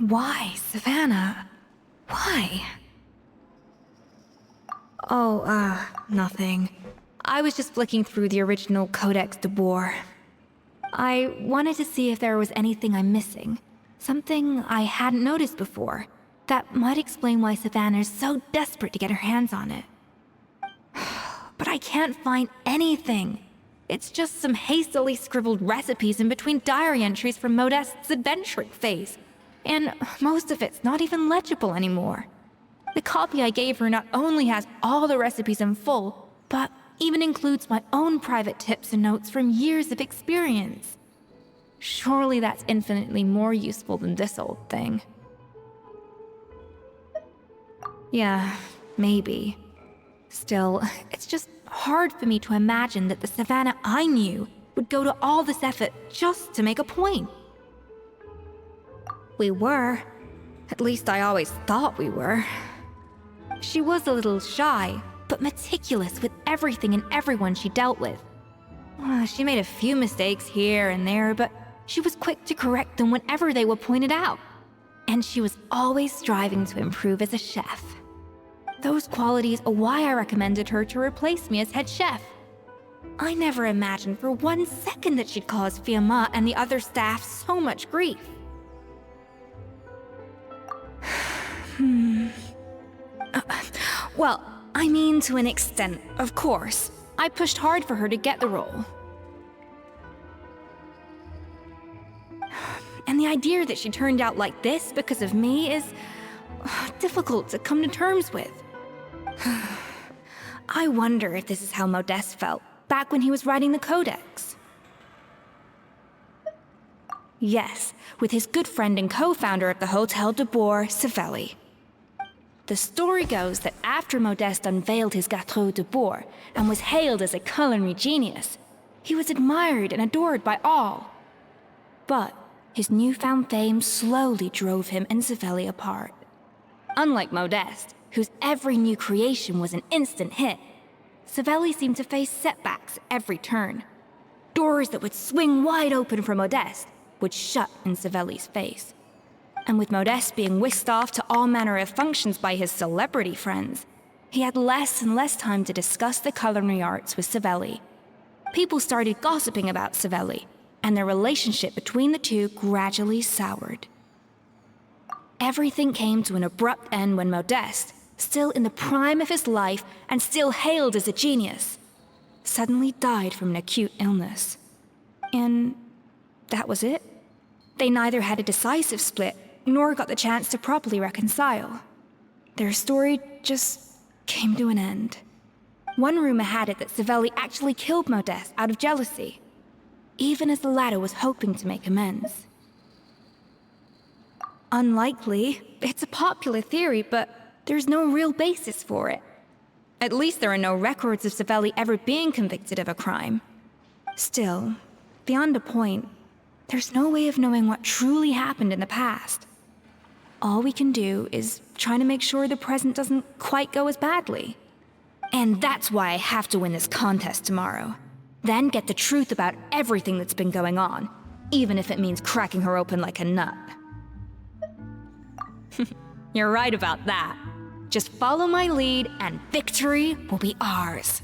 Why, Savannah? Why? Oh, nothing. I was just flicking through the original Codex de Boer. I wanted to see if there was anything I'm missing. Something I hadn't noticed before. That might explain why Savannah's so desperate to get her hands on it. But I can't find anything. It's just some hastily scribbled recipes in between diary entries from Modeste's adventuring phase. And most of it's not even legible anymore. The copy I gave her not only has all the recipes in full, but even includes my own private tips and notes from years of experience. Surely that's infinitely more useful than this old thing. Yeah, maybe. Still, it's just hard for me to imagine that the Savannah I knew would go to all this effort just to make a point. We were. At least I always thought we were. She was a little shy, but meticulous with everything and everyone she dealt with. She made a few mistakes here and there, but she was quick to correct them whenever they were pointed out. And she was always striving to improve as a chef. Those qualities are why I recommended her to replace me as head chef. I never imagined for 1 second that she'd cause Fiamma and the other staff so much grief. Well, I mean to an extent, of course. I pushed hard for her to get the role. And the idea that she turned out like this because of me is difficult to come to terms with. I wonder if this is how Modeste felt back when he was writing the codex. Yes, with his good friend and co-founder of the Hotel de Boer, Savelli. The story goes that after Modeste unveiled his Gâteau de Boer and was hailed as a culinary genius, he was admired and adored by all. But his newfound fame slowly drove him and Savelli apart. Unlike Modeste, whose every new creation was an instant hit, Savelli seemed to face setbacks at every turn. Doors that would swing wide open for Modeste would shut in Savelli's face. And with Modeste being whisked off to all manner of functions by his celebrity friends, he had less and less time to discuss the culinary arts with Savelli. People started gossiping about Savelli, and their relationship between the two gradually soured. Everything came to an abrupt end when Modeste, still in the prime of his life and still hailed as a genius, suddenly died from an acute illness. And that was it. They neither had a decisive split nor got the chance to properly reconcile. Their story just came to an end. One rumor had it that Savelli actually killed Modeste out of jealousy, even as the latter was hoping to make amends. Unlikely. It's a popular theory, but there's no real basis for it. At least there are no records of Savelli ever being convicted of a crime. Still, beyond a point, there's no way of knowing what truly happened in the past. All we can do is try to make sure the present doesn't quite go as badly. And that's why I have to win this contest tomorrow. Then get the truth about everything that's been going on, even if it means cracking her open like a nut. You're right about that. Just follow my lead and victory will be ours.